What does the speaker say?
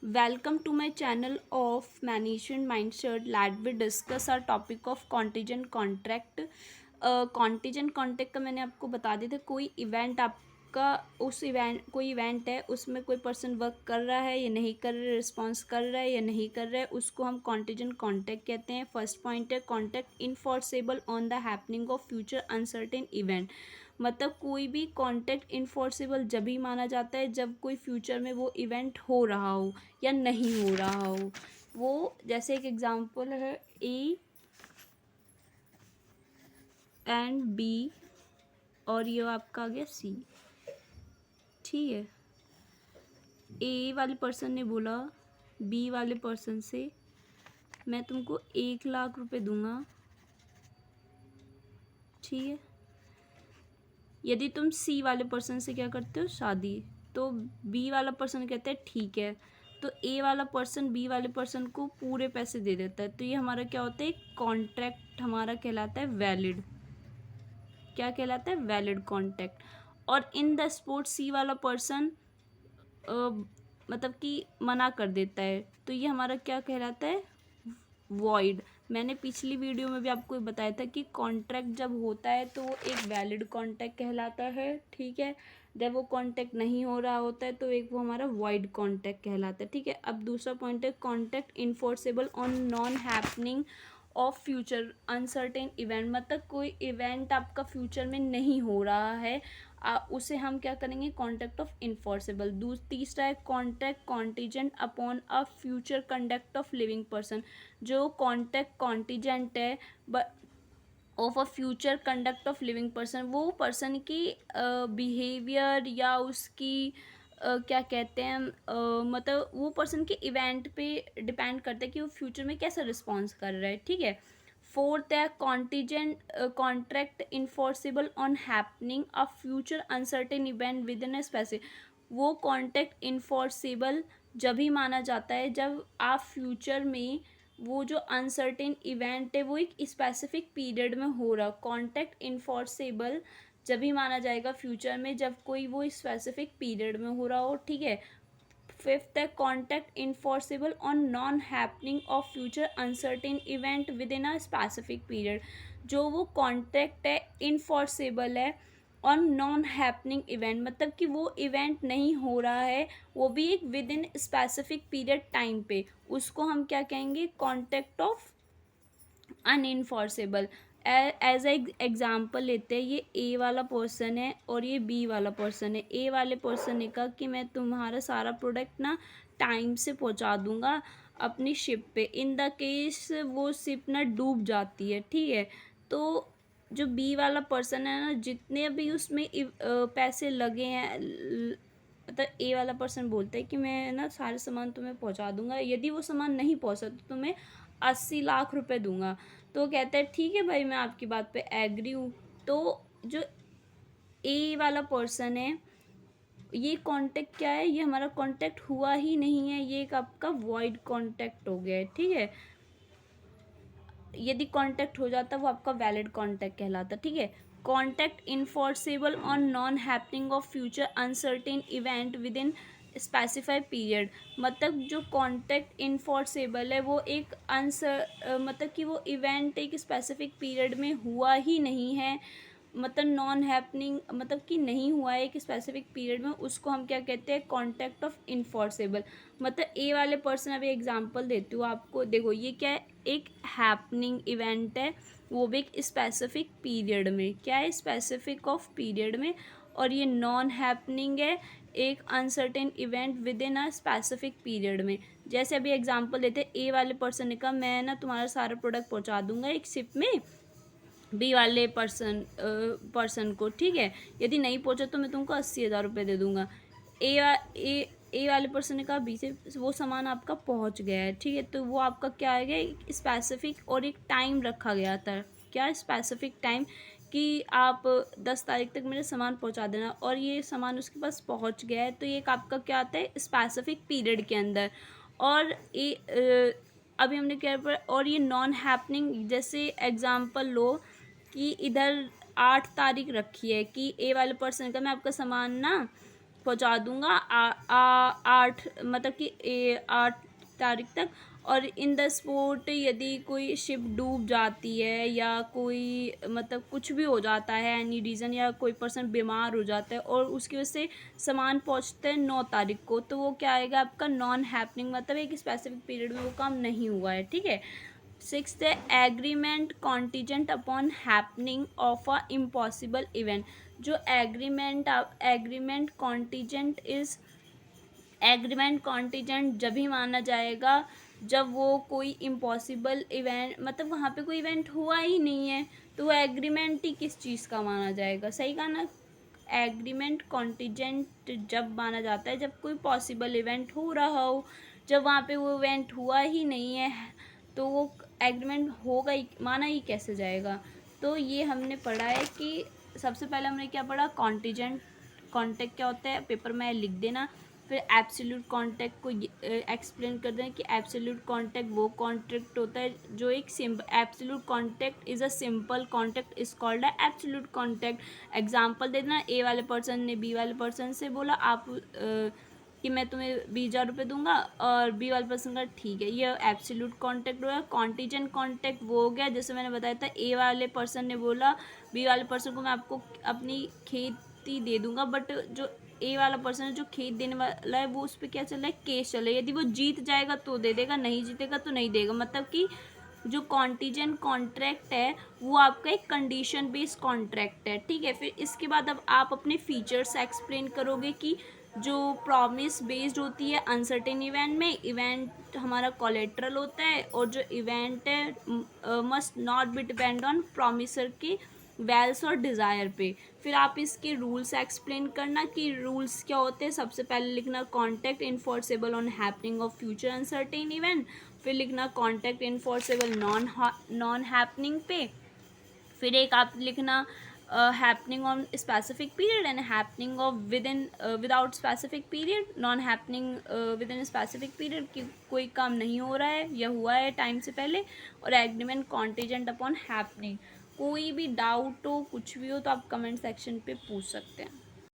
Welcome to my channel of Management Mindset. Let we discuss our topic of contingent contract. Contingent contact का मैंने आपको बता दिया था। कोई इवेंट आपका कोई इवेंट है, उसमें कोई पर्सन वर्क कर रहा है या नहीं कर रहा है, रिस्पॉन्स कर रहा है या नहीं कर रहा है, उसको हम कॉन्टीजेंट कॉन्टैक्ट कहते हैं। फर्स्ट पॉइंट है contact enforceable on the happening of future uncertain event. मतलब कोई भी कॉन्टैक्ट इनफोर्सेबल जब ही माना जाता है जब कोई फ्यूचर में वो इवेंट हो रहा हो या नहीं हो रहा हो। वो जैसे एक एग्जांपल है ए एंड बी और ये आपका आ गया सी। ठीक है, ए वाले पर्सन ने बोला बी वाले पर्सन से मैं तुमको 1 लाख रुपए दूंगा। ठीक है, यदि तुम सी वाले पर्सन से क्या करते हो, शादी, तो बी वाला पर्सन कहता है ठीक है, तो ए वाला पर्सन बी वाले पर्सन को पूरे पैसे दे देता है। तो ये हमारा क्या होता है, कॉन्ट्रैक्ट हमारा कहलाता है वैलिड। क्या कहलाता है, वैलिड कॉन्ट्रैक्ट। और इन द स्पोर्ट सी वाला पर्सन मतलब कि मना कर देता है, तो ये हमारा क्या कहलाता है, वॉइड। मैंने पिछली वीडियो में भी आपको बताया था कि कॉन्ट्रैक्ट जब होता है तो वो एक वैलिड कॉन्ट्रैक्ट कहलाता है। ठीक है, जब वो कॉन्ट्रैक्ट नहीं हो रहा होता है तो एक वो हमारा वॉइड कॉन्ट्रैक्ट कहलाता है। ठीक है, अब दूसरा पॉइंट है contract enforceable on non happening of future uncertain event. मतलब कोई इवेंट आपका फ्यूचर में नहीं हो रहा है, उसे हम क्या करेंगे, कॉन्ट्रैक्ट ऑफ इन्फोर्सेबल। तीसरा है contract contingent upon a future conduct of living person. जो कॉन्ट्रैक्ट कॉन्टीजेंट है of a future conduct of living person, वो पर्सन की बिहेवियर या उसकी क्या कहते हैं, मतलब वो पर्सन के इवेंट पे डिपेंड करता है कि वो फ्यूचर में कैसा रिस्पॉन्स कर रहा है। ठीक है, फोर्थ है contingent contract enforceable on happening a future uncertain event with in a specific. वो कॉन्ट्रैक्ट इन्फोर्सेबल जब ही माना जाता है जब आप फ्यूचर में वो जो अनसर्टेन इवेंट है वो एक स्पेसिफिक पीरियड में हो रहा। कॉन्ट्रैक्ट इन्फोर्सेबल जब ही माना जाएगा फ्यूचर में जब कोई वो स्पेसिफिक पीरियड में हो रहा हो। ठीक है, फिफ्थ है contract enforceable on non happening of future uncertain event with in a specific period. जो वो कॉन्ट्रैक्ट है इनफोर्सेबल है ऑन नॉन हैपनिंग इवेंट, मतलब कि वो इवेंट नहीं हो रहा है, वो भी एक within specific period time पे, उसको हम क्या कहेंगे, contract of unenforceable. As a example लेते हैं, ये ए वाला पर्सन है और ये बी वाला पर्सन है। ए वाले पर्सन ने कहा कि मैं तुम्हारा सारा प्रोडक्ट ना टाइम से पहुंचा दूंगा अपनी शिप पे। इन द केस वो शिप ना डूब जाती है। ठीक है, तो जो बी वाला पर्सन है ना, जितने भी उसमें पैसे लगे हैं, मतलब ए वाला पर्सन बोलता है कि मैं ना सारे सामान तुम्हें पहुंचा दूंगा, यदि वो सामान नहीं पहुंचा तो तुम्हें 80 लाख रुपए दूंगा। तो कहता है ठीक है भाई, मैं आपकी बात पे एग्री हूँ। तो जो ए वाला पर्सन है, ये कॉन्टेक्ट क्या है, ये हमारा कॉन्टेक्ट हुआ ही नहीं है, ये एक आपका वॉइड कॉन्टेक्ट हो गया है। ठीक है, यदि कॉन्टैक्ट हो जाता वो आपका वैलिड कॉन्टैक्ट कहलाता। ठीक है, contact enforceable on non happening of future uncertain event with in specified period. मतलब जो कॉन्टैक्ट इन्फोर्सेबल है वो एक मतलब कि वो इवेंट एक स्पेसिफिक पीरियड में हुआ ही नहीं है, मतलब नॉन हैपनिंग मतलब कि नहीं हुआ है एक स्पेसिफिक पीरियड में, उसको हम क्या कहते हैं, कॉन्टैक्ट ऑफ इन्फोर्सेबल। मतलब ए वाले पर्सन, अभी एग्जांपल देती हूँ आपको, देखो ये क्या है, एक हैपनिंग इवेंट है, वो भी एक स्पेसिफिक पीरियड में, क्या है, स्पेसिफिक ऑफ पीरियड में। और ये नॉन हैपनिंग है, एक uncertain event with in a specific period में। जैसे अभी एग्जांपल देते हैं, ए वाले पर्सन ने कहा मैं ना तुम्हारा सारा प्रोडक्ट पहुंचा दूंगा एक शिप में बी वाले पर्सन को। ठीक है, यदि नहीं पहुंचा तो मैं तुमको 80,000 रुपये दे दूंगा। ए वाले पर्सन ने कहा बी से वो सामान आपका पहुंच गया है। ठीक है, तो वो आपका क्या आ गया, एक स्पेसिफिक और एक टाइम रखा गया था, क्या स्पेसिफिक टाइम, कि आप 10 तारीख तक मेरे सामान पहुंचा देना, और ये सामान उसके पास पहुंच गया है। तो ये एक आपका क्या आता है, स्पेसिफिक पीरियड के अंदर। और अभी हमने क्या पर, और ये नॉन हैपनिंग, जैसे एग्जांपल लो कि इधर 8 तारीख रखी है कि ए वाले पर्सन का मैं आपका सामान ना पहुंचा दूंगा 8 मतलब कि 8 तारीख तक। और इन द स्पोर्ट यदि कोई शिप डूब जाती है या कोई मतलब कुछ भी हो जाता है एनी रीज़न, या कोई पर्सन बीमार हो जाता है और उसकी वजह से सामान पहुंचते हैं 9 तारीख को, तो वो क्या आएगा आपका नॉन हैपनिंग, मतलब एक स्पेसिफिक पीरियड में वो काम नहीं हुआ है। ठीक है। 6th है agreement contingent upon happening of a impossible event. जो एग्रीमेंट कॉन्टीजेंट जब ही माना जाएगा जब वो कोई इम्पॉसिबल इवेंट, मतलब वहाँ पे कोई इवेंट हुआ ही नहीं है, तो वो एग्रीमेंट ही किस चीज़ का माना जाएगा। सही कहा ना। एग्रीमेंट कॉन्टीजेंट जब माना जाता है जब कोई पॉसिबल इवेंट हो रहा हो, जब वहाँ पे वो इवेंट हुआ ही नहीं है तो वो एग्रीमेंट होगा ही, माना ही कैसे जाएगा। तो ये हमने पढ़ा है कि सबसे पहले हमने क्या पढ़ा, कॉन्टीजेंट कॉन्टेक्ट क्या होता है, पेपर में लिख देना। फिर एब्सोल्यूट कॉन्टैक्ट को एक्सप्लेन कर दें कि एब्सोल्यूट कॉन्टैक्ट वो कॉन्टैक्ट होता है जो एक simple, absolute contact is a simple contact is called है एब्सोल्यूट कॉन्टैक्ट। एग्जांपल दे देना, ए वाले पर्सन ने बी वाले पर्सन से बोला आप कि मैं तुम्हें 20,000 रुपये दूंगा, और बी वाले पर्सन का ठीक है, ये एब्सोल्यूट कॉन्टैक्ट हो गया। कॉन्टीजेंट कॉन्टैक्ट वो हो गया जैसे मैंने बताया था, ए वाले पर्सन ने बोला बी वाले पर्सन को मैं आपको अपनी खेती दे दूंगा, बट जो ए वाला पर्सन है जो खेत देने वाला है वो उस पर क्या चल रहा है, केस चल रहा है। यदि वो जीत जाएगा तो दे देगा, नहीं जीतेगा तो नहीं देगा। मतलब कि जो कॉन्टीजेंट कॉन्ट्रैक्ट है वो आपका एक कंडीशन बेस्ड कॉन्ट्रैक्ट है। ठीक है। फिर इसके बाद अब आप अपने फीचर्स एक्सप्लेन करोगे कि जो प्रॉमिस बेस्ड होती है अनसर्टेन इवेंट में, इवेंट हमारा कोलेट्रल होता है, और जो इवेंट है must not be depend on promiser की वेल्स और डिज़ायर पे। फिर आप इसके रूल्स एक्सप्लेन करना कि रूल्स क्या होते हैं। सबसे पहले लिखना contact enforceable on happening of future uncertain event. फिर लिखना कॉन्टैक्ट इन्फोर्सेबल नॉन हैपनिंग पे। फिर एक आप लिखना happening on specific period and happening of with in without specific period, non happening with in specific period कि कोई काम नहीं हो रहा है या हुआ है टाइम से पहले, और एग्रीमेंट कॉन्टीजेंट अपॉन हैपनिंग। कोई भी डाउट हो कुछ भी हो तो आप कमेंट सेक्शन पे पूछ सकते हैं।